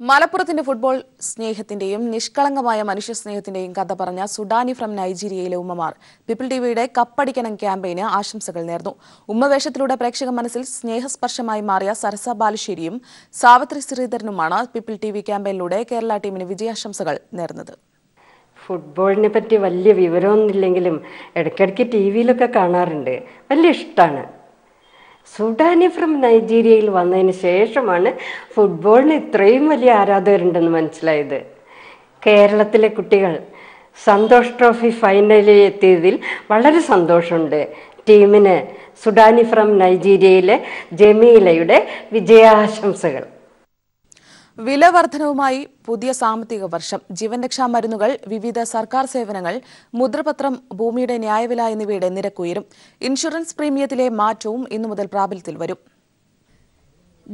മലപ്പുറത്തിന്റെ ഫുട്ബോൾ സ്നേഹത്തിന്റെയും നിഷ്കളങ്കമായ മനുഷ്യ സ്നേഹത്തിന്റെയും കഥ പറഞ്ഞ സുഡാനി ഫ്രം നൈജീരിയയിലെ ഉമ്മമാർ പീപ്പിൾ ടിവിയുടെ കപ്പടിക്കണം ക്യാമ്പയിന് ആശംസകൾ നേർന്നു. ഉമ്മവേഷത്തിലൂടെ പ്രേക്ഷക മനസ്സിൽ സ്നേഹസ്പർശമായി മാറിയ സരസ ബാലുശ്ശേരിയും സാവിത്രി ശ്രീധരനുമാണ് പീപ്പിൾ ടിവി ക്യാമ്പയിനിലൂടെ കേരള ടീമിന് വിജയാശംസകൾ നേർന്നത്. ഫുട്ബോളിനെ പറ്റി വലിയ വിവരമൊന്നുമില്ലെങ്കിലും ഇടയ്ക്കിടയ്ക്ക് ടി വിയിലൊക്കെ കാണാറുണ്ട്. വലിയ ഇഷ്ടമാണ്. സുഡാനി ഫ്രം നൈജീരിയയിൽ വന്നതിന് ശേഷമാണ് ഫുട്ബോളിന് ഇത്രയും വലിയ ആരാധകരുണ്ടെന്ന് മനസ്സിലായത്. കേരളത്തിലെ കുട്ടികൾ സന്തോഷ് ട്രോഫി ഫൈനലിൽ എത്തിയതിൽ വളരെ സന്തോഷമുണ്ട്. ടീമിന് സുഡാനി ഫ്രം നൈജീരിയയിലെ ജമീലയുടെ വിജയാശംസകൾ. വില വർധനവുമായി പുതിയ സാമ്പത്തിക വർഷം. ജീവൻ രക്ഷാ മരുന്നുകൾ, വിവിധ സർക്കാർ സേവനങ്ങൾ, മുദ്രപത്രം, ഭൂമിയുടെ ന്യായവില എന്നിവയുടെ നിരക്കുയരും. ഇൻഷുറൻസ് പ്രീമിയത്തിലെ മാറ്റവും ഇന്നു മുതൽ പ്രാബല്യത്തിൽ വരും.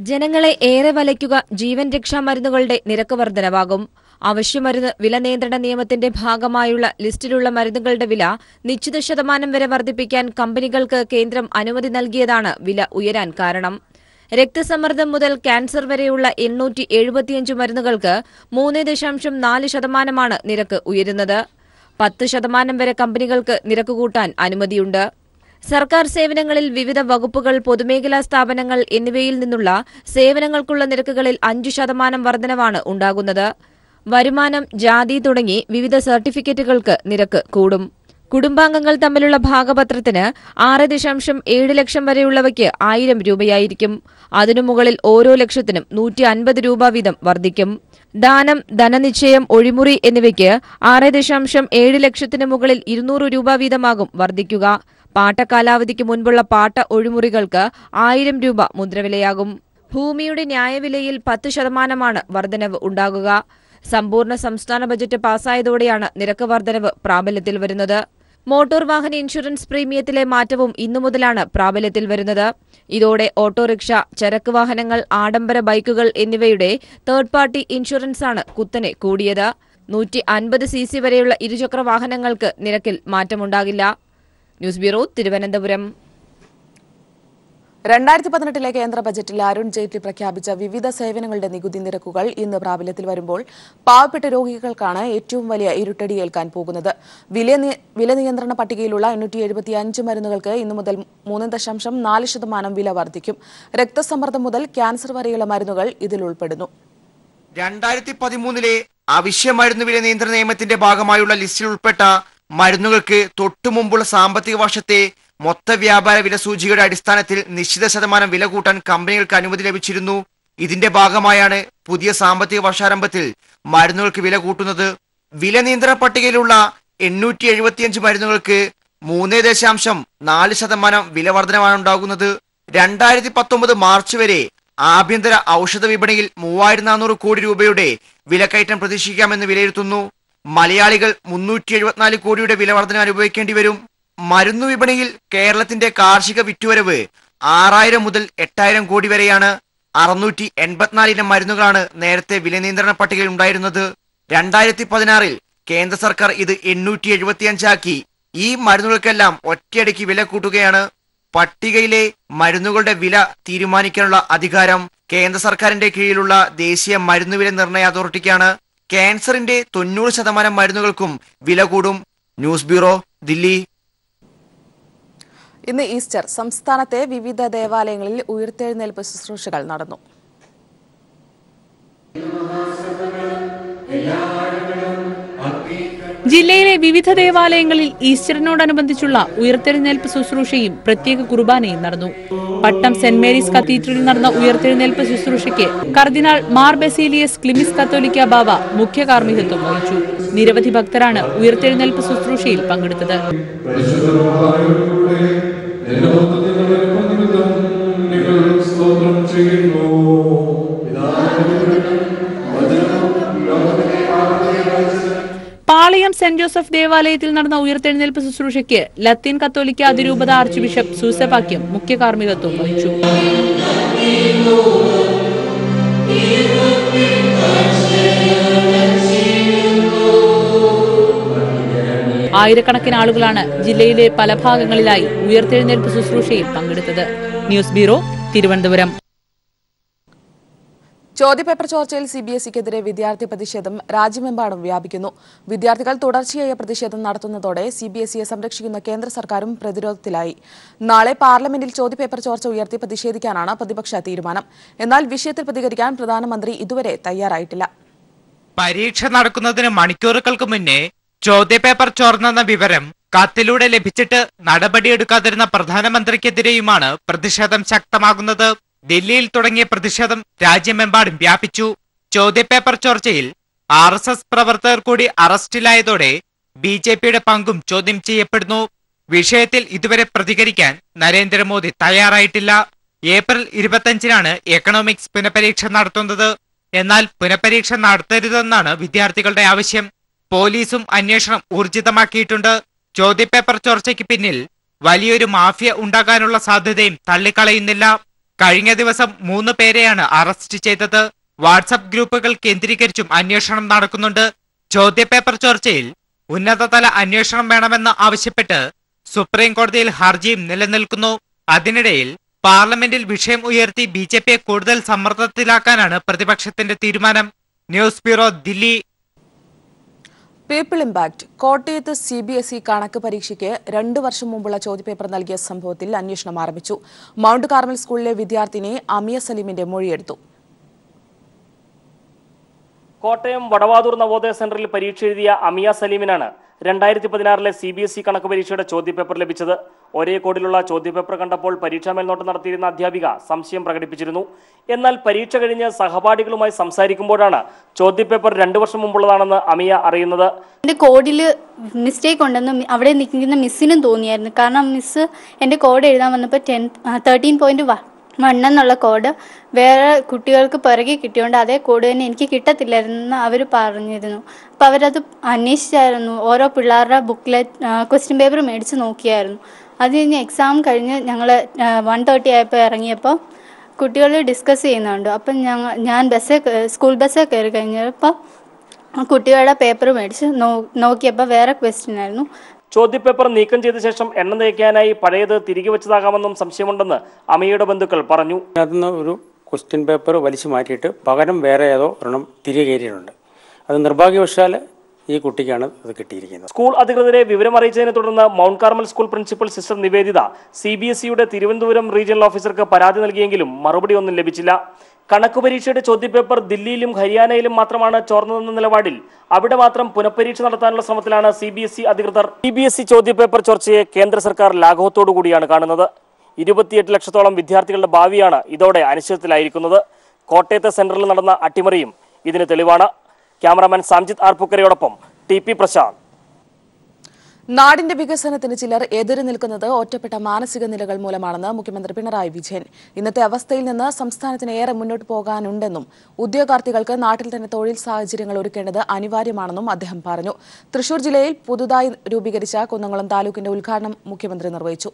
ജനങ്ങളെ ഏറെ വലയ്ക്കുക ജീവൻ രക്ഷാ മരുന്നുകളുടെ നിരക്ക് വർധനവാകും. അവശ്യമരുന്ന് വില നിയന്ത്രണ നിയമത്തിന്റെ ഭാഗമായുള്ള ലിസ്റ്റിലുള്ള മരുന്നുകളുടെ വില നിശ്ചിത ശതമാനം വരെ വർദ്ധിപ്പിക്കാൻ കമ്പനികൾക്ക് കേന്ദ്രം അനുമതി നൽകിയതാണ് വില ഉയരാൻ കാരണം. രക്തസമ്മർദ്ദം മുതൽ ക്യാൻസർ വരെയുള്ള 875 മരുന്നുകൾക്ക് 3.4% നിരക്ക് ഉയരുന്നത്. 10% വരെ കമ്പനികൾക്ക് നിരക്ക് കൂട്ടാൻ അനുമതിയുണ്ട്. സർക്കാർ സേവനങ്ങളിൽ വിവിധ വകുപ്പുകൾ, പൊതുമേഖലാ സ്ഥാപനങ്ങൾ എന്നിവയിൽ നിന്നുള്ള സേവനങ്ങൾക്കുള്ള നിരക്കുകളിൽ 5% വർധനവാണ് ഉണ്ടാകുന്നത്. വരുമാനം, ജാതി തുടങ്ങി വിവിധ സർട്ടിഫിക്കറ്റുകൾക്ക് നിരക്ക് കൂടും. കുടുംബാംഗങ്ങൾ തമ്മിലുള്ള ഭാഗപത്രത്തിന് 6.7 ലക്ഷം വരെയുള്ളവയ്ക്ക് 1000 രൂപയായിരിക്കും. അതിനു മുകളിൽ ഓരോ ലക്ഷത്തിനും 150 രൂപ വീതം വർദ്ധിക്കും. ദാനം, ധനനിശ്ചയം, ഒഴിമുറി എന്നിവയ്ക്ക് 6.7 ലക്ഷത്തിന് മുകളിൽ 200 രൂപ വീതമാകും വർദ്ധിക്കുക. പാട്ടകാലാവധിക്ക് മുൻപുള്ള പാട്ട ഒഴിമുറികൾക്ക് 1000 രൂപ മുദ്രവിലയാകും. ഭൂമിയുടെ ന്യായവിലയിൽ 10% വർധനവ് ഉണ്ടാകുക. സമ്പൂർണ്ണ സംസ്ഥാന ബജറ്റ് പാസായതോടെയാണ് നിരക്ക് വർധനവ് പ്രാബല്യത്തിൽ വരുന്നത്. മോട്ടോർ വാഹന ഇൻഷുറൻസ് പ്രീമിയത്തിലെ മാറ്റവും ഇന്നു മുതലാണ് പ്രാബല്യത്തിൽ വരുന്നത്. ഇതോടെ ഓട്ടോറിക്ഷ, ചരക്ക് വാഹനങ്ങൾ, ആഡംബര ബൈക്കുകൾ എന്നിവയുടെ തേർഡ് പാർട്ടി ഇൻഷുറൻസാണ് കുത്തനെ കൂടിയത്. 150 cc വരെയുള്ള ഇരുചക്ര വാഹനങ്ങൾക്ക് നിരക്കിൽ മാറ്റമുണ്ടാകില്ല. News bureau, Thiruvananthapuram. 2018 കേന്ദ്ര ബജറ്റിൽ അരുൺ ജെയ്റ്റ്ലി പ്രഖ്യാപിച്ച വിവിധ സേവനങ്ങളുടെ നികുതി നിരക്കുകൾ ഇന്ന് പ്രാബല്യത്തിൽ വരുമ്പോൾ പാവപ്പെട്ട രോഗികൾക്കാണ് ഏറ്റവും വലിയ ഇരുട്ടടി ഏൽക്കാൻ പോകുന്നത്. വില നിയന്ത്രണ പട്ടികയിലുള്ള 875 മരുന്നുകൾക്ക് ഇന്നു മുതൽ 3.4% വില വർദ്ധിക്കും. രക്തസമ്മർദ്ദം മുതൽ ക്യാൻസർ വരെയുള്ള മരുന്നുകൾ ഇതിൽ ഉൾപ്പെടുന്നു. 2013 അവശ്യ മരുന്ന് വില നിയന്ത്രണ നിയമത്തിന്റെ ഭാഗമായുള്ള ലിസ്റ്റിൽ ഉൾപ്പെട്ട മരുന്നുകൾക്ക് തൊട്ടുമുമ്പുള്ള സാമ്പത്തിക വർഷത്തെ മൊത്ത വ്യാപാര വില സൂചികയുടെ അടിസ്ഥാനത്തിൽ നിശ്ചിത ശതമാനം വില കൂട്ടാൻ കമ്പനികൾക്ക് അനുമതി ലഭിച്ചിരുന്നു. ഇതിന്റെ ഭാഗമായാണ് പുതിയ സാമ്പത്തിക വർഷാരംഭത്തിൽ മരുന്നുകൾക്ക് വില കൂട്ടുന്നത്. വില നിയന്ത്രണ പട്ടികയിലുള്ള 875 മരുന്നുകൾക്ക് 3.4% വില വർധനമാണ് ഉണ്ടാകുന്നത്. 2019 മാർച്ച് വരെ ആഭ്യന്തര ഔഷധ വിപണിയിൽ 3400 കോടി രൂപയുടെ വിലക്കയറ്റം പ്രതീക്ഷിക്കാമെന്ന് വിലയിരുത്തുന്നു. മലയാളികൾ 374 കോടിയുടെ വില വർധന അനുഭവിക്കേണ്ടി വരും. മരുന്നു വിപണിയിൽ കേരളത്തിന്റെ കാർഷിക വിറ്റുവരവ് 6000 മുതൽ 8000 കോടി വരെയാണ്. 684 ഇനം മരുന്നുകളാണ് നേരത്തെ വില നിയന്ത്രണ പട്ടികയിൽ ഉണ്ടായിരുന്നത്. 2016 കേന്ദ്ര സർക്കാർ ഇത് 875 ആക്കി. ഈ മരുന്നുകൾക്കെല്ലാം ഒറ്റയടിക്ക് വില കൂട്ടുകയാണ്. പട്ടികയിലെ മരുന്നുകളുടെ വില തീരുമാനിക്കാനുള്ള അധികാരം കേന്ദ്ര സർക്കാരിന്റെ കീഴിലുള്ള ദേശീയ മരുന്നുവില നിർണയ അതോറിറ്റിക്കാണ്. ക്യാൻസറിന്റെ 90% മരുന്നുകൾക്കും വില കൂടും. News bureau, Delhi. ഇന്ന് ഈസ്റ്റർ. സംസ്ഥാനത്തെ വിവിധ ദേവാലയങ്ങളിൽ ഉയിർത്തെഴുന്നേൽപ്പ് ശുശ്രൂഷകൾ നടന്നു. ജില്ലയിലെ വിവിധ ദേവാലയങ്ങളിൽ ഈസ്റ്ററിനോടനുബന്ധിച്ചുള്ള ഉയിർത്തെഴുന്നേൽപ്പ് ശുശ്രൂഷയും പ്രത്യേക കുർബാനയും നടന്നു. പട്ടം സെന്റ് മേരീസ് കത്തീഡ്രലിൽ നടന്ന ഉയിർത്തെഴുന്നേൽപ്പ് ശുശ്രൂഷയ്ക്ക് കർദിനാൾ മാർ ബസേലിയസ് ക്ലിമിസ് കത്തോലിക്ക ബാവ മുഖ്യ കാർമ്മികത്വം വഹിച്ചു. നിരവധി ഭക്തരാണ് ഉയിർത്തെഴുന്നേൽപ്പ് ശുശ്രൂഷയിൽ പങ്കെടുത്തത്. പാളയം സെന്റ് ജോസഫ് ദേവാലയത്തിൽ നടന്ന ഉയിർത്തെഴുന്നേൽപ്പ് ശുശ്രൂഷയ്ക്ക് ലത്തീൻ കത്തോലിക്ക അതിരൂപത ആർച്ച് ബിഷപ്പ് സൂസപാക്യം മുഖ്യ കാർമ്മികത്വം വഹിച്ചു. ആയിരക്കണക്കിന് ആളുകളാണ് ജില്ലയിലെ പല ഭാഗങ്ങളിലായി ഉയിർത്തെഴുന്നേൽപ്പ് ശുശ്രൂഷയിൽ പങ്കെടുത്തത്. News bureau, Thiruvananthapuram. ചോദ്യപേപ്പർ ചോർച്ചയിൽ CBSEക്കെതിരെ വിദ്യാർത്ഥി പ്രതിഷേധം രാജ്യമെമ്പാടും വ്യാപിക്കുന്നു. വിദ്യാർത്ഥികൾ തുടർച്ചയായ പ്രതിഷേധം നടത്തുന്നതോടെ CBSEയെ സംരക്ഷിക്കുന്ന കേന്ദ്ര സർക്കാരും പ്രതിരോധത്തിലായി. നാളെ പാർലമെന്റിൽ ചോദ്യപേപ്പർ ചോർച്ച ഉയർത്തി പ്രതിഷേധിക്കാനാണ് പ്രതിപക്ഷ തീരുമാനം. എന്നാൽ വിഷയത്തിൽ പ്രതികരിക്കാൻ പ്രധാനമന്ത്രി ഇതുവരെ തയ്യാറായിട്ടില്ല. പരീക്ഷ നടക്കുന്നതിന് മണിക്കൂറുകൾക്ക് മുന്നേ ചോദ്യപേപ്പർ ചോർന്നെന്ന വിവരം കത്തിലൂടെ ലഭിച്ചിട്ട് നടപടിയെടുക്കാതിരുന്ന പ്രധാനമന്ത്രിക്കെതിരെയുമാണ് പ്രതിഷേധം ശക്തമാകുന്നത്. ദില്ലിയിൽ തുടങ്ങിയ പ്രതിഷേധം രാജ്യമെമ്പാടും വ്യാപിച്ചു. ചോദ്യപേപ്പർ ചോർച്ചയിൽ RSS പ്രവർത്തകർ കൂടി അറസ്റ്റിലായതോടെ BJPയുടെ പങ്കും ചോദ്യം ചെയ്യപ്പെടുന്നു. വിഷയത്തിൽ ഇതുവരെ പ്രതികരിക്കാൻ നരേന്ദ്രമോദി തയ്യാറായിട്ടില്ല. ഏപ്രിൽ 25-നാണ് എക്കണോമിക്സ് പുനഃപരീക്ഷ നടത്തുന്നത്. എന്നാൽ പുനഃപരീക്ഷ നടത്തരുതെന്നാണ് വിദ്യാർത്ഥികളുടെ ആവശ്യം. പോലീസും അന്വേഷണം ഊർജിതമാക്കിയിട്ടുണ്ട്. ചോദ്യപേപ്പർ ചോർച്ചയ്ക്ക് പിന്നിൽ വലിയൊരു മാഫിയ ഉണ്ടാകാനുള്ള സാധ്യതയും തള്ളിക്കളയുന്നില്ല. കഴിഞ്ഞ ദിവസം 3 പേരെയാണ് അറസ്റ്റ് ചെയ്തത്. വാട്സ്ആപ്പ് ഗ്രൂപ്പുകൾ കേന്ദ്രീകരിച്ചും അന്വേഷണം നടക്കുന്നുണ്ട്. ചോദ്യപേപ്പർ ചോർച്ചയിൽ ഉന്നതതല അന്വേഷണം വേണമെന്ന് ആവശ്യപ്പെട്ട് സുപ്രീം കോടതിയിൽ ഹർജിയും നിലനിൽക്കുന്നു. അതിനിടയിൽ പാർലമെന്റിൽ വിഷയം ഉയർത്തി BJPയെ കൂടുതൽ സമ്മർദ്ദത്തിലാക്കാനാണ് പ്രതിപക്ഷത്തിന്റെ തീരുമാനം. News bureau, Delhi. People impact കോട്ടയത്ത് CBSE കണക്ക് പരീക്ഷയ്ക്ക് 2 വർഷം മുമ്പുള്ള ചോദ്യപേപ്പർ നൽകിയ സംഭവത്തിൽ അന്വേഷണം ആരംഭിച്ചു. മൗണ്ട് കാർമൽ സ്കൂളിലെ വിദ്യാർത്ഥിനി അമിയ സലീമിന്റെ മൊഴിയെടുത്തു. കോട്ടയം വടവാതൂർ നവോദയ സെന്ററിൽ പരീക്ഷ എഴുതിയ അമിയ സലീമിനാണ് 2016-ലെ CBSE കണക്ക് പരീക്ഷയുടെ ചോദ്യപേപ്പർ ലഭിച്ചത്. ഒരേ കോഡിലുള്ള ചോദ്യപേപ്പർ കണ്ടപ്പോൾ പരീക്ഷാ മേൽനോട്ടം നടത്തിയിരുന്ന അധ്യാപിക സംശയം പ്രകടിപ്പിച്ചിരുന്നു. എന്നാൽ പരീക്ഷ കഴിഞ്ഞ് സഹപാഠികളുമായി സംസാരിക്കുമ്പോഴാണ് ചോദ്യപേപ്പർ 2 വർഷം മുമ്പുള്ളതാണെന്ന് അമിയ അറിയുന്നത്. എൻ്റെ കോഡിൽ മിസ്റ്റേക്ക് ഉണ്ടെന്ന് അവിടെ നിൽക്കുന്ന മിസ്സിനും തോന്നിയായിരുന്നു. കാരണം മിസ്സ് എൻ്റെ കോഡ് എഴുതാൻ വന്നപ്പോൾ 13.1 എന്നുള്ള കോഡ് വേറെ കുട്ടികൾക്ക് പിറകെ കിട്ടിയോണ്ട് അതേ കോഡ് തന്നെ എനിക്ക് കിട്ടത്തില്ലായിരുന്നു അവർ പറഞ്ഞിരുന്നു. അപ്പോൾ അവരത് അന്വേഷിച്ചായിരുന്നു. ഓരോ പിള്ളേരുടെ ബുക്ക്ലെറ്റ് ക്വസ്റ്റ്യൻ പേപ്പർ മേടിച്ച് നോക്കിയായിരുന്നു. അത് കഴിഞ്ഞ് എക്സാം കഴിഞ്ഞ് ഞങ്ങൾ 1:30 ആയപ്പോൾ ഇറങ്ങിയപ്പോൾ കുട്ടികൾ ഡിസ്കസ് ചെയ്യുന്നുണ്ട്. അപ്പം ഞാൻ സ്കൂൾ ബസ്സിൽ കയറി കഴിഞ്ഞപ്പോൾ കുട്ടികളുടെ പേപ്പർ മേടിച്ച് നോക്കിയപ്പോൾ വേറെ ക്വസ്റ്റ്യൻ ആയിരുന്നു. ചോദ്യപേപ്പർ നീക്കം ചെയ്ത ശേഷം എണ്ണ തേക്കാനായി പഴയത് തിരികെ വെച്ചതാകാമെന്നും സംശയമുണ്ടെന്ന് അമിയയുടെ ബന്ധുക്കൾ പറഞ്ഞു. അതിന് ഒരു ക്വസ്റ്റ്യൻ പേപ്പർ വലിച്ചു മാറ്റിയിട്ട് പകരം വേറെ ഏതോ ഒരെണ്ണം തിരികെ കയറിയിട്ടുണ്ട്. അത് നിർഭാഗ്യവശാൽ ഈ കുട്ടിക്കാണ് അത് കിട്ടിയിരിക്കുന്നത്. സ്കൂൾ അധികൃതരെ വിവരം അറിയിച്ചതിനെ തുടർന്ന് Mount Carmel school principal sister Nivedita CBSEയുടെ തിരുവനന്തപുരം റീജിയണൽ ഓഫീസർക്ക് പരാതി നൽകിയെങ്കിലും മറുപടി ഒന്നും ലഭിച്ചില്ല. കണക്ക് പരീക്ഷയുടെ ചോദ്യപേപ്പർ ദില്ലിയിലും ഹരിയാനയിലും മാത്രമാണ് ചോർന്നതെന്ന നിലപാടിൽ അവിടെ മാത്രം പുനഃപരീക്ഷ നടത്താനുള്ള ശ്രമത്തിലാണ് CBSE അധികൃതർ. CBSE ചോദ്യപേപ്പർ ചോർച്ചയെ കേന്ദ്ര സർക്കാർ ലാഘവത്തോടുകൂടിയാണ് കാണുന്നത്. 28 ലക്ഷത്തോളം വിദ്യാർത്ഥികളുടെ ഭാവിയാണ് ഇതോടെ അനിശ്ചിതത്തിലായിരിക്കുന്നത്. കോട്ടയത്തെ സെന്ററിൽ നടന്ന അട്ടിമറിയും ഇതിന് തെളിവാണ്. ക്യാമറാമാൻ സാംജിത് ആർപ്പുക്കരയോടൊപ്പം TP പ്രശാന്ത്. നാടിന്റെ വികസനത്തിന് ചിലർ എതിര് നിൽക്കുന്നത് ഒറ്റപ്പെട്ട മാനസിക നിലകൾ മൂലമാണെന്ന് മുഖ്യമന്ത്രി പിണറായി വിജയൻ. ഇന്നത്തെ അവസ്ഥയിൽ നിന്ന് സംസ്ഥാനത്തിന് ഏറെ മുന്നോട്ട് പോകാനുണ്ടെന്നും ഉദ്യോഗാർത്ഥികൾക്ക് നാട്ടിൽ തന്നെ തൊഴിൽ സാഹചര്യങ്ങൾ ഒരുക്കേണ്ടത് അനിവാര്യമാണെന്നും അദ്ദേഹം പറഞ്ഞു. തൃശൂർ ജില്ലയിൽ പുതുതായി രൂപീകരിച്ച കുന്നംകുളം താലൂക്കിന്റെ ഉദ്ഘാടനം മുഖ്യമന്ത്രി നിർവഹിച്ചു.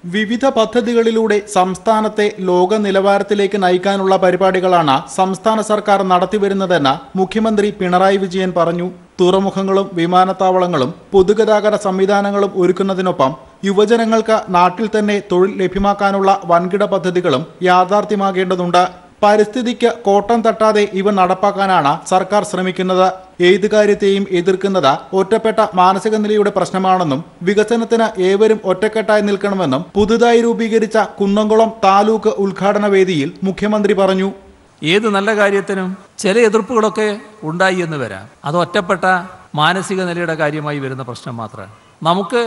വിവിധ പദ്ധതികളിലൂടെ സംസ്ഥാനത്തെ ലോക നിലവാരത്തിലേക്ക് നയിക്കാനുള്ള പരിപാടികളാണ് സംസ്ഥാന സർക്കാർ നടത്തിവരുന്നതെന്ന് മുഖ്യമന്ത്രി പിണറായി വിജയൻ പറഞ്ഞു. തുറമുഖങ്ങളും വിമാനത്താവളങ്ങളും പൊതുഗതാഗത സംവിധാനങ്ങളും ഒരുക്കുന്നതിനൊപ്പം യുവജനങ്ങൾക്ക് നാട്ടിൽ തന്നെ തൊഴിൽ ലഭ്യമാക്കാനുള്ള വൻകിട പദ്ധതികളും യാഥാർത്ഥ്യമാകേണ്ടതുണ്ട്. പരിസ്ഥിതിക്ക് കോട്ടം തട്ടാതെ ഇവ നടപ്പാക്കാനാണ് സർക്കാർ ശ്രമിക്കുന്നത്. ഏത് കാര്യത്തെയും എതിർക്കുന്നത് ഒറ്റപ്പെട്ട മാനസിക നിലയുടെ പ്രശ്നമാണെന്നും വികസനത്തിന് ഏവരും ഒറ്റക്കെട്ടായി നിൽക്കണമെന്നും പുതുതായി രൂപീകരിച്ച കുന്നംകുളം താലൂക്ക് ഉദ്ഘാടന വേദിയിൽ മുഖ്യമന്ത്രി പറഞ്ഞു. ഏത് നല്ല കാര്യത്തിനും ചില എതിർപ്പുകളൊക്കെ ഉണ്ടായി എന്ന് വരാം. അത് ഒറ്റപ്പെട്ട മാനസിക നിലയുടെ കാര്യമായി വരുന്ന പ്രശ്നം മാത്രമാണ്. നമുക്ക്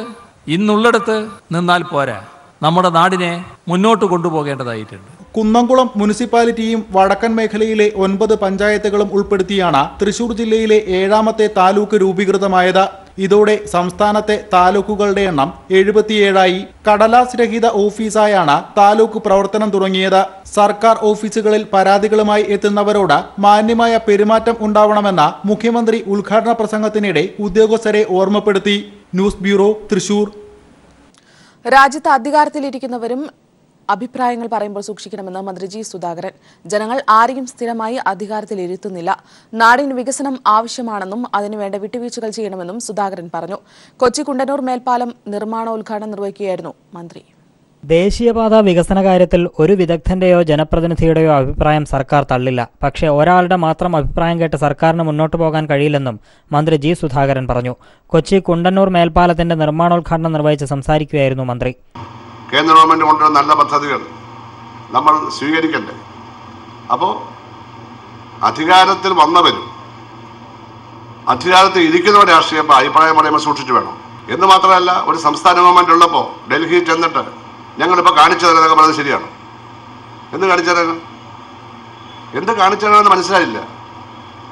ഇന്നുള്ളിടത്ത് നിന്നാൽ പോരാ, നമ്മുടെ നാടിനെ മുന്നോട്ട് കൊണ്ടുപോകേണ്ടതായിട്ടുണ്ട്. കുന്നംകുളം മുനിസിപ്പാലിറ്റിയും വടക്കൻ മേഖലയിലെ 9 പഞ്ചായത്തുകളും ഉൾപ്പെടുത്തിയാണ് തൃശൂർ ജില്ലയിലെ 7ാമത്തെ താലൂക്ക് രൂപീകൃതമായത്. ഇതോടെ സംസ്ഥാനത്തെ താലൂക്കുകളുടെ എണ്ണം 77ആയി. കടലാസ് രഹിത ഓഫീസായാണ് താലൂക്ക് പ്രവർത്തനം തുടങ്ങിയത്. സർക്കാർ ഓഫീസുകളിൽ പരാതികളുമായി എത്തുന്നവരോട് മാന്യമായ പെരുമാറ്റം ഉണ്ടാവണമെന്ന് മുഖ്യമന്ത്രി ഉദ്ഘാടന പ്രസംഗത്തിനിടെ ഉദ്യോഗസ്ഥരെ ഓർമ്മപ്പെടുത്തി. News bureau, Thrissur. രാജ്യത്ത് അധികാരത്തിലിരിക്കുന്നവരും അഭിപ്രായങ്ങൾ പറയുമ്പോൾ സൂക്ഷിക്കണമെന്ന് മന്ത്രി ജി സുധാകരൻ. ജനങ്ങൾ ആരെയും സ്ഥിരമായി അധികാരത്തിലിരുത്തുന്നില്ല. നാടിന് വികസനം ആവശ്യമാണെന്നും അതിനുവേണ്ട വിട്ടുവീഴ്ചകൾ ചെയ്യണമെന്നും സുധാകരൻ പറഞ്ഞു. കൊച്ചി കുണ്ടന്നൂർ മേൽപ്പാലം നിർമ്മാണോദ്ഘാടനം നിർവഹിക്കുകയായിരുന്നു മന്ത്രി. ദേശീയപാത വികസന കാര്യത്തിൽ ഒരു വിദഗ്ധന്റെയോ ജനപ്രതിനിധിയുടെയോ അഭിപ്രായം സർക്കാർ തള്ളില്ല. പക്ഷേ ഒരാളുടെ മാത്രം അഭിപ്രായം കേട്ട് സർക്കാരിന് മുന്നോട്ടു പോകാൻ കഴിയില്ലെന്നും മന്ത്രി ജി സുധാകരൻ പറഞ്ഞു. കൊച്ചി കുണ്ടന്നൂർ മേൽപ്പാലത്തിന്റെ നിർമ്മാണോദ്ഘാടനം നിർവഹിച്ച് സംസാരിക്കുകയായിരുന്നു മന്ത്രി. കേന്ദ്ര ഗവൺമെന്റ് കൊണ്ടുവരുന്ന നല്ല പദ്ധതികൾ നമ്മൾ സ്വീകരിക്കണ്ടേ? അപ്പോൾ അധികാരത്തിൽ വന്നവരും അധികാരത്തിൽ ഇരിക്കുന്നവരുടെ രാഷ്ട്രീയം അഭിപ്രായം പറയുമ്പോൾ സൂക്ഷിച്ചു വേണം എന്ന് മാത്രമല്ല, ഒരു സംസ്ഥാന ഗവൺമെന്റ് ഉള്ളപ്പോൾ ഡൽഹിയിൽ ചെന്നിട്ട് ഞങ്ങളിപ്പോൾ കാണിച്ചു തരാനൊക്കെ പറയുന്നത് ശരിയാണ്. എന്ത് കാണിച്ചു തരാനും എന്ത് കാണിച്ചു തരാമെന്ന് മനസ്സിലായില്ല.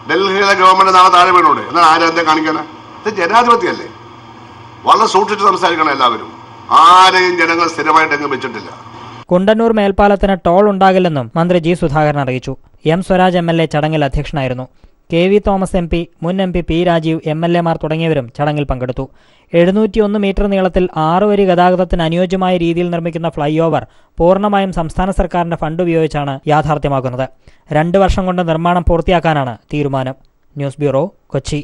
ഡൽഹിയിലെ ഗവൺമെന്റ് നാളെ താഴെ വീണൂടെ? എന്നാൽ ആരെന്താ കാണിക്കാനാ? ഇത് ജനാധിപത്യമല്ലേ? വളരെ സൂക്ഷിച്ച് സംസാരിക്കണം എല്ലാവരും. ആരെയും ജനങ്ങൾ സ്ഥിരമായിട്ട് എങ്ങും വെച്ചിട്ടില്ല. കുണ്ടന്നൂർ മേൽപ്പാലത്തിന് ടോൾ ഉണ്ടാകില്ലെന്നും മന്ത്രി ജി സുധാകരൻ അറിയിച്ചു. എം സ്വരാജ് MLA ചടങ്ങിൽ അധ്യക്ഷനായിരുന്നു. KV തോമസ് MP, മുൻ MP P രാജീവ്, MLAമാർ തുടങ്ങിയവരും ചടങ്ങിൽ പങ്കെടുത്തു. 701 മീറ്റർ നീളത്തിൽ 6 വരി ഗതാഗതത്തിന് അനുയോജ്യമായ രീതിയിൽ നിർമ്മിക്കുന്ന ഫ്ലൈ ഓവർ പൂർണ്ണമായും സംസ്ഥാന സർക്കാരിന്റെ ഫണ്ട് ഉപയോഗിച്ചാണ് യാഥാർത്ഥ്യമാക്കുന്നത്. 2 വർഷം കൊണ്ട് നിർമ്മാണം പൂർത്തിയാക്കാനാണ് തീരുമാനം. News bureau, Kochi.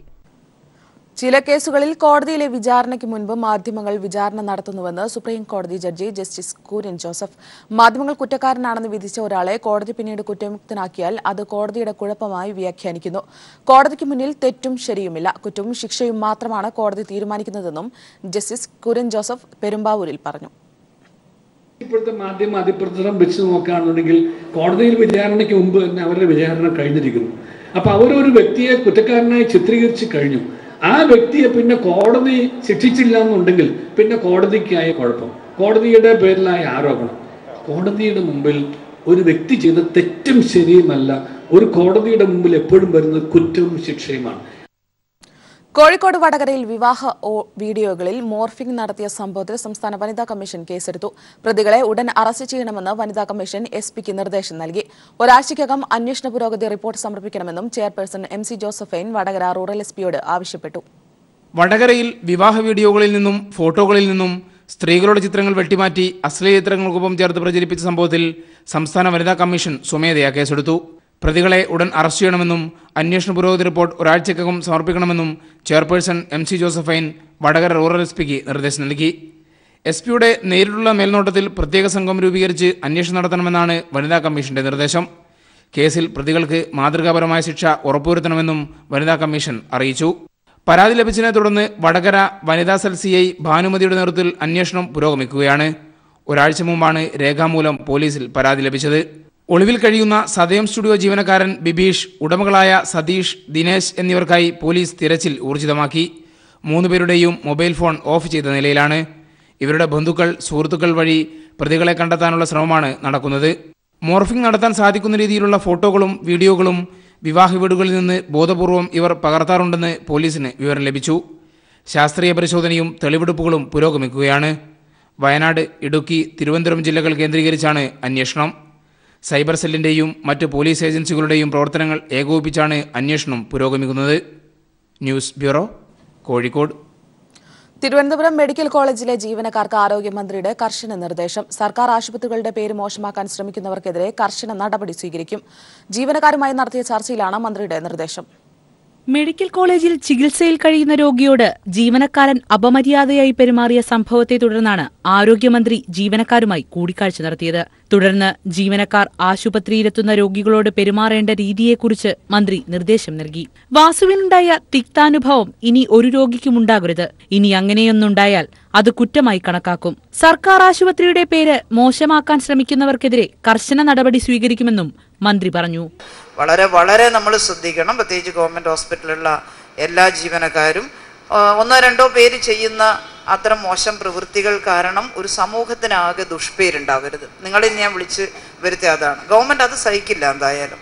ചില കേസുകളിൽ കോടതിയിലെ വിചാരണയ്ക്ക് മുൻപ് മാധ്യമങ്ങൾ വിചാരണ നടത്തുന്നുവെന്ന് സുപ്രീം കോടതി ജഡ്ജി ജസ്റ്റിസ് കുര്യൻ ജോസഫ്. മാധ്യമങ്ങൾ കുറ്റക്കാരനാണെന്ന് വിധിച്ച ഒരാളെ കോടതി പിന്നീട് കുറ്റമുക്തനാക്കിയാൽ അത് കോടതിയുടെ കുഴപ്പമായി വ്യാഖ്യാനിക്കുന്നു. കോടതിക്ക് മുന്നിൽ തെറ്റും ശരിയുമില്ല, കുറ്റവും ശിക്ഷയും മാത്രമാണ് കോടതി തീരുമാനിക്കുന്നതെന്നും ജസ്റ്റിസ് കുര്യൻ ജോസഫ് പെരുമ്പാവൂരിൽ പറഞ്ഞു. ഇപ്പോഴത്തെ മാധ്യമ അതിപ്രസരം വെച്ച് നോക്കുകയാണെന്നുണ്ടെങ്കിൽ കോടതിയിൽ വിചാരണയ്ക്ക് മുമ്പ് തന്നെ അവരുടെ വിചാരണ കഴിഞ്ഞിരിക്കുന്നു. അപ്പൊ അവരൊരു വ്യക്തിയെ കുറ്റക്കാരനായി ചിത്രീകരിച്ച് കഴിഞ്ഞു. ആ വ്യക്തിയെ പിന്നെ കോടതി ശിക്ഷിച്ചില്ല എന്നുണ്ടെങ്കിൽ പിന്നെ കോടതിക്കായ കുഴപ്പം, കോടതിയുടെ പേരിലായ ആരോപണം. കോടതിയുടെ മുമ്പിൽ ഒരു വ്യക്തി ചെയ്ത തെറ്റും ശരിയുമല്ല, ഒരു കോടതിയുടെ മുമ്പിൽ എപ്പോഴും വരുന്നത് കുറ്റവും ശിക്ഷയുമാണ്. കോഴിക്കോട് വടകരയിൽ വിവാഹ വീഡിയോകളിൽ മോർഫിംഗ് നടത്തിയ സംഭവത്തിൽ സംസ്ഥാന വനിതാ കമ്മീഷൻ കേസെടുത്തു. പ്രതികളെ ഉടൻ അറസ്റ്റ് ചെയ്യണമെന്ന് വനിതാ കമ്മീഷൻ SP-ക്ക് നിർദ്ദേശം നൽകി. ഒരാഴ്ചയ്ക്കകം അന്വേഷണ പുരോഗതി റിപ്പോർട്ട് സമർപ്പിക്കണമെന്നും chairperson MC Josephine Vadakara rural SP-യോട് ആവശ്യപ്പെട്ടു. വടകരയിൽ വിവാഹ വീഡിയോകളിൽ നിന്നും ഫോട്ടോകളിൽ നിന്നും സ്ത്രീകളുടെ ചിത്രങ്ങൾ വെട്ടിമാറ്റി അശ്ലീല ചിത്രങ്ങൾക്കൊപ്പം ചേർത്ത് പ്രചരിപ്പിച്ച സംഭവത്തിൽ സംസ്ഥാന വനിതാ കമ്മീഷൻ സ്വമേധയാ കേസെടുത്തു. പ്രതികളെ ഉടൻ അറസ്റ്റ് ചെയ്യണമെന്നും അന്വേഷണ പുരോഗതി റിപ്പോർട്ട് ഒരാഴ്ചക്കകം സമർപ്പിക്കണമെന്നും chairperson MC Josephine Vadakara rural SP-ക്ക് നിർദ്ദേശം നൽകി. SP-യുടെ നേരിട്ടുള്ള മേൽനോട്ടത്തിൽ പ്രത്യേക സംഘം രൂപീകരിച്ച് അന്വേഷണം നടത്തണമെന്നാണ് വനിതാ കമ്മീഷന്റെ നിർദ്ദേശം. കേസിൽ പ്രതികൾക്ക് മാതൃകാപരമായ ശിക്ഷ ഉറപ്പുവരുത്തണമെന്നും വനിതാ കമ്മീഷൻ അറിയിച്ചു. പരാതി ലഭിച്ചതിനെ തുടർന്ന് വടകര വനിതാ സെൽ CI ഭാനുമതിയുടെ നേതൃത്വത്തിൽ അന്വേഷണം പുരോഗമിക്കുകയാണ്. ഒരാഴ്ച മുമ്പാണ് രേഖാമൂലം പോലീസിൽ പരാതി ലഭിച്ചത്. ഒളിവിൽ കഴിയുന്ന സദയം സ്റ്റുഡിയോ ജീവനക്കാരൻ ബിബീഷ്, ഉടമകളായ സതീഷ്, ദിനേശ് എന്നിവർക്കായി പോലീസ് തിരച്ചിൽ ഊർജിതമാക്കി. 3 പേരുടെയും മൊബൈൽ ഫോൺ ഓഫ് ചെയ്ത നിലയിലാണ്. ഇവരുടെ ബന്ധുക്കൾ, സുഹൃത്തുക്കൾ വഴി പ്രതികളെ കണ്ടെത്താനുള്ള ശ്രമമാണ് നടക്കുന്നത്. മോർഫിംഗ് നടത്താൻ സാധിക്കുന്ന രീതിയിലുള്ള ഫോട്ടോകളും വീഡിയോകളും വിവാഹ വീടുകളിൽ നിന്ന് ബോധപൂർവം ഇവർ പകർത്താറുണ്ടെന്ന് പോലീസിന് വിവരം ലഭിച്ചു. ശാസ്ത്രീയ പരിശോധനയും തെളിവെടുപ്പുകളും പുരോഗമിക്കുകയാണ്. വയനാട്, ഇടുക്കി, തിരുവനന്തപുരം ജില്ലകൾ കേന്ദ്രീകരിച്ചാണ് അന്വേഷണം. സൈബർ സെല്ലിന്റെയും മറ്റ് പോലീസ് ഏജൻസികളുടെയും പ്രവർത്തനങ്ങൾ ഏകോപിപ്പിച്ചാണ് അന്വേഷണം പുരോഗമിക്കുന്നത്. News bureau, Kozhikode. Thiruvananthapuram medical കോളേജിലെ ജീവനക്കാർക്ക് ആരോഗ്യമന്ത്രിയുടെ കർശന നിർദ്ദേശം. സർക്കാർ ആശുപത്രികളുടെ പേര് മോശമാക്കാൻ ശ്രമിക്കുന്നവർക്കെതിരെ കർശന നടപടി സ്വീകരിക്കും. ജീവനക്കാരുമായി നടത്തിയ ചർച്ചയിലാണ് മന്ത്രിയുടെ നിർദ്ദേശം. മെഡിക്കൽ കോളേജിൽ ചികിത്സയിൽ കഴിയുന്ന രോഗിയോട് ജീവനക്കാരൻ അപമര്യാദയായി പെരുമാറിയ സംഭവത്തെ തുടർന്നാണ് ആരോഗ്യമന്ത്രി ജീവനക്കാരുമായി കൂടിക്കാഴ്ച നടത്തിയത്. തുടർന്ന് ജീവനക്കാർ ആശുപത്രിയിലെത്തുന്ന രോഗികളോട് പെരുമാറേണ്ട രീതിയെക്കുറിച്ച് മന്ത്രി നിർദ്ദേശം നൽകി. വാസുവിനുണ്ടായ തിക്താനുഭവം ഇനി ഒരു രോഗിക്കും ഉണ്ടാകരുത്. ഇനി അങ്ങനെയൊന്നുണ്ടായാൽ അത് കുറ്റമായി കണക്കാക്കും. സർക്കാർ ആശുപത്രിയുടെ പേര് മോശമാക്കാൻ ശ്രമിക്കുന്നവർക്കെതിരെ കർശന നടപടി സ്വീകരിക്കുമെന്നും മന്ത്രി പറഞ്ഞു. വളരെ നമ്മൾ ശ്രദ്ധിക്കണം. പ്രത്യേകിച്ച് ഗവൺമെന്റ് ഹോസ്പിറ്റലിലുള്ള എല്ലാ ജീവനക്കാരും 1-2 പേര് ചെയ്യുന്ന അത്തരം മോശം പ്രവൃത്തികൾ കാരണം ഒരു സമൂഹത്തിനാകെ ദുഷ്പേരുണ്ടാവരുത്. നിങ്ങളെ ഞാൻ വിളിച്ച് വരുത്തിയ അതാണ്. ഗവൺമെന്റ് അത് സഹിക്കില്ല എന്തായാലും.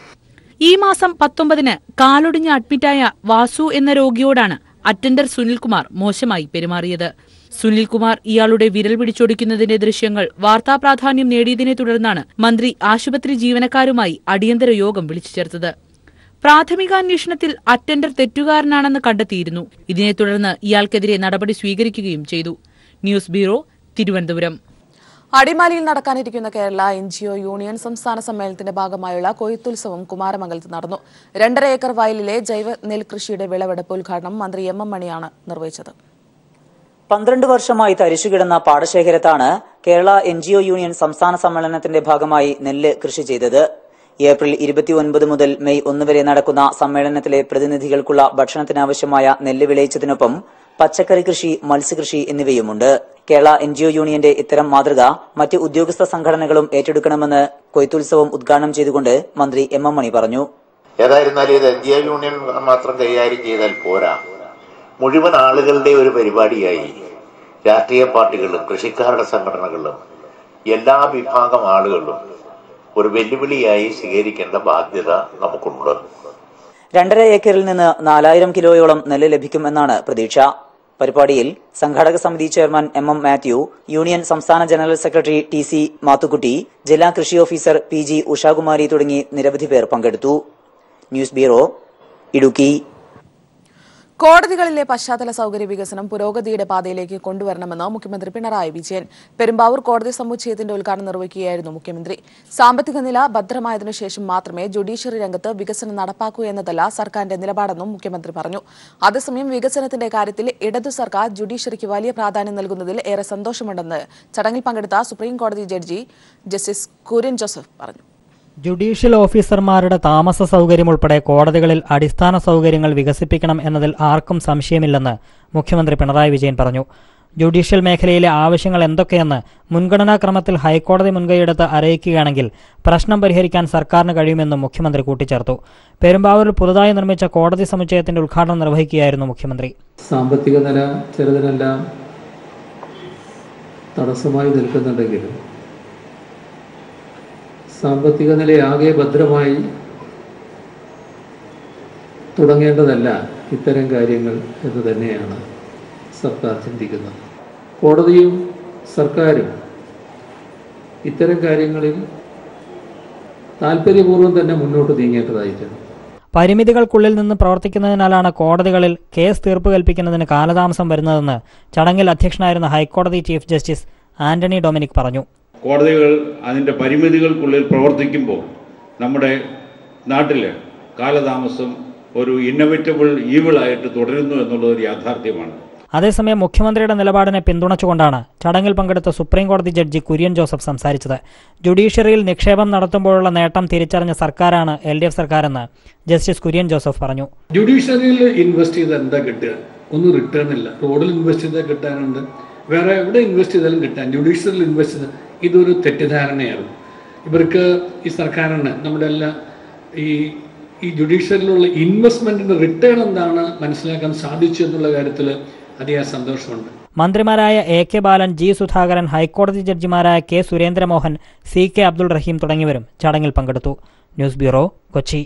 ഈ മാസം 19-ന് കാലൊടിഞ്ഞ് അഡ്മിറ്റായ വാസു എന്ന രോഗിയോടാണ് അറ്റൻഡർ സുനിൽകുമാർ മോശമായി പെരുമാറിയത്. സുനിൽകുമാർ ഇയാളുടെ വിരൽ പിടിച്ചൊടിക്കുന്നതിന്റെ ദൃശ്യങ്ങൾ വാർത്താ പ്രാധാന്യം നേടിയതിനെ തുടർന്നാണ് മന്ത്രി ആശുപത്രി ജീവനക്കാരുമായി അടിയന്തര യോഗം വിളിച്ചു ചേർത്തത്. പ്രാഥമികാന്വേഷണത്തിൽ അറ്റൻഡർ തെറ്റുകാരനാണെന്ന് കണ്ടെത്തിയിരുന്നു. ഇതിനെ തുടർന്ന് ഇയാൾക്കെതിരെ നടപടി സ്വീകരിക്കുകയും ചെയ്തു. News bureau, Thiruvananthapuram. അടിമാലിയിൽ നടക്കാനിരിക്കുന്ന കേരള NGO യൂണിയൻ സംസ്ഥാന സമ്മേളനത്തിന്റെ ഭാഗമായുള്ള കൊയ്ത്തുത്സവം കുമാരമംഗലത്ത് നടന്നു. 2.5 ഏക്കർ വയലിലെ ജൈവ നെൽകൃഷിയുടെ വിളവെടുപ്പ് ഉദ്ഘാടനം മന്ത്രി MM മണിയാണ് നിർവഹിച്ചത്. 12 വർഷമായി തരിശുകിടന്ന പാടശേഖരത്താണ് കേരള NGO യൂണിയൻ സംസ്ഥാന സമ്മേളനത്തിന്റെ ഭാഗമായി നെല്ല് കൃഷി ചെയ്തത്. ഏപ്രിൽ 29 മുതൽ മെയ് 1 വരെ നടക്കുന്ന സമ്മേളനത്തിലെ പ്രതിനിധികൾക്കുള്ള ഭക്ഷണത്തിനാവശ്യമായ നെല്ല് വിളയിച്ചതിനൊപ്പം പച്ചക്കറി കൃഷി, മത്സ്യകൃഷി എന്നിവയുമുണ്ട്. കേരള NGO യൂണിയന്റെ ഇത്തരം മാതൃക മറ്റ് ഉദ്യോഗസ്ഥ സംഘടനകളും ഏറ്റെടുക്കണമെന്ന് കൊയ്ത്തുത്സവം ഉദ്ഘാടനം ചെയ്തുകൊണ്ട് മന്ത്രി MM മണി പറഞ്ഞു. ഏതായിരുന്നാലും ഇത് NGO യൂണിയൻ മാത്രം കൈകാര്യം ചെയ്താൽ പോരാ. മുഴുവൻ ആളുകളുടെ ഒരു പരിപാടിയായി രാഷ്ട്രീയ പാർട്ടികളും കൃഷിക്കാരുടെ സംഘടനകളും എല്ലാ വിഭാഗം ആളുകളും ഒരു വെല്ലുവിളിയായി സ്വീകരിക്കേണ്ട ബാധ്യത നമുക്കുണ്ട്. 2.5 ഏക്കറിൽ നിന്ന് 4000 കിലോയോളം നെല്ല് ലഭിക്കുമെന്നാണ് പ്രതീക്ഷ. പരിപാടിയിൽ സംഘാടക സമിതി ചെയർമാൻ MM മാത്യു, യൂണിയൻ സംസ്ഥാന ജനറൽ സെക്രട്ടറി TC മാത്തുക്കുട്ടി, ജില്ലാ കൃഷി ഓഫീസർ PG ഉഷാകുമാരി തുടങ്ങി നിരവധി പേർ പങ്കെടുത്തു. News bureau, Idukki. കോടതികളിലെ പശ്ചാത്തല സൗകര്യ വികസനം പുരോഗതിയുടെ പാതയിലേക്ക് കൊണ്ടുവരണമെന്ന് മുഖ്യമന്ത്രി പിണറായി വിജയൻ പെരുമ്പാവൂർ കോടതി സമുച്ചയത്തിന്റെ ഉദ്ഘാടനം നിർവഹിക്കുകയായിരുന്നു മുഖ്യമന്ത്രി. സാമ്പത്തിക നില ഭദ്രമായതിനു ശേഷം മാത്രമേ ജുഡീഷ്യറി രംഗത്ത് വികസനം നടപ്പാക്കൂ എന്നതല്ല സർക്കാരിന്റെ നിലപാടെന്നും മുഖ്യമന്ത്രി പറഞ്ഞു. അതേസമയം വികസനത്തിന്റെ കാര്യത്തിൽ ഇടതു സർക്കാർ ജുഡീഷ്യറിക്ക് വലിയ പ്രാധാന്യം നൽകുന്നതിൽ ഏറെ സന്തോഷമുണ്ടെന്ന് ചടങ്ങിൽ പങ്കെടുത്ത സുപ്രീം കോടതി ജഡ്ജി ജസ്റ്റിസ് കുര്യൻ ജോസഫ് പറഞ്ഞു. ജുഡീഷ്യൽ ഓഫീസർമാരുടെ താമസ സൗകര്യം ഉൾപ്പെടെ കോടതികളിൽ അടിസ്ഥാന സൗകര്യങ്ങൾ വികസിപ്പിക്കണം എന്നതിൽ ആർക്കും സംശയമില്ലെന്ന് മുഖ്യമന്ത്രി പിണറായി വിജയൻ പറഞ്ഞു. ജുഡീഷ്യൽ മേഖലയിലെ ആവശ്യങ്ങൾ എന്തൊക്കെയെന്ന് മുൻഗണനാക്രമത്തിൽ ഹൈക്കോടതി മുൻകൈയെടുത്ത് അറിയിക്കുകയാണെങ്കിൽ പ്രശ്നം പരിഹരിക്കാൻ സർക്കാരിന് കഴിയുമെന്നും മുഖ്യമന്ത്രി കൂട്ടിച്ചേർത്തു. പെരുമ്പാവൂരിൽ പുതുതായി നിർമ്മിച്ച കോടതി സമുച്ചയത്തിന്റെ ഉദ്ഘാടനം നിർവഹിക്കുകയായിരുന്നു മുഖ്യമന്ത്രി. സാമ്പത്തിക നില ചെറുതിനെല്ലാം തടസ്സമായി നിൽക്കുന്നുണ്ടെങ്കിലും സാമ്പത്തിക നിലയാകെ ഭദ്രമായി തുടങ്ങേണ്ടതല്ല ഇത്തരം കാര്യങ്ങൾ എന്ന് തന്നെയാണ് സർക്കാർ ചിന്തിക്കുന്നത്. കോടതിയും സർക്കാരും ഇത്തരം കാര്യങ്ങളിൽ താൽപര്യപൂർവ്വം തന്നെ മുന്നോട്ട് നീങ്ങേണ്ടതായിട്ടുണ്ട്. പരിമിതികൾക്കുള്ളിൽ നിന്ന് പ്രവർത്തിക്കുന്നതിനാലാണ് കോടതികളിൽ കേസ് തീർപ്പ് കൽപ്പിക്കുന്നതിന് കാലതാമസം വരുന്നതെന്ന് ചടങ്ങിൽ അധ്യക്ഷനായിരുന്ന ഹൈക്കോടതി ചീഫ് ജസ്റ്റിസ് ആന്റണി ഡൊമിനിക് പറഞ്ഞു. കോടതികൾ അതിൻ്റെ പരിമിതികൾക്കുള്ളിൽ പ്രവർത്തിക്കുമ്പോൾ നമ്മുടെ നാട്ടിൽ കാലതാമസം ഒരു ഇന്നൊവേറ്റബിൾ ഈവിളായിട്ട് തുടരുന്നു എന്നുള്ളത് ഒരു യാഥാർത്ഥ്യമാണ്. അതേസമയം മുഖ്യമന്ത്രിയുടെ നിലപാടിനെ പിന്തുണച്ചുകൊണ്ടാണ് ചടങ്ങിൽ പങ്കെടുത്ത സുപ്രീം കോടതി ജഡ്ജി കുര്യൻ ജോസഫ് സംസാരിച്ചത്. ജുഡീഷ്യറിയിൽ നിക്ഷേപം നടത്തുമ്പോഴുള്ള നേട്ടം തിരിച്ചറിഞ്ഞ സർക്കാരാണ് LDF സർക്കാരെന്ന് ജസ്റ്റിസ് കുര്യൻ ജോസഫ് പറഞ്ഞു. ജുഡീഷ്യറിയിൽ ഇൻവെസ്റ്റ് ചെയ്താൽ എന്താ കിട്ടുക? ഒന്നും റിട്ടേൺ ഇല്ല. റോഡിൽ ഇൻവെസ്റ്റ് ചെയ്താൽ കിട്ടാനുണ്ട്, വേറെ എവിടെ ഇൻവെസ്റ്റ് ചെയ്താലും കിട്ടാൻ. ജുഡീഷ്യറിയിൽ ഇൻവെസ്റ്റ് ചെയ്താൽ ഇതൊരു തെറ്റിദ്ധാരണയാണ്. ഇവർക്ക് ഈ സർക്കാരിന് നമ്മുടെ എല്ലാ ഈ ജുഡീഷ്യറിയിലുള്ള ഇൻവെസ്റ്റ്മെന്റിന്റെ റിട്ടേൺ എന്താണ് മനസ്സിലാക്കാൻ സാധിച്ചു എന്നുള്ള കാര്യത്തിൽ അതിയായ സന്തോഷമുണ്ട്. മന്ത്രിമാരായ AK ബാലൻ, G സുധാകരൻ, ഹൈക്കോടതി ജഡ്ജിമാരായ K സുരേന്ദ്രമോഹൻ, CK അബ്ദുൾ റഹീം തുടങ്ങിയവരും ചടങ്ങിൽ പങ്കെടുത്തു. News bureau, Kochi.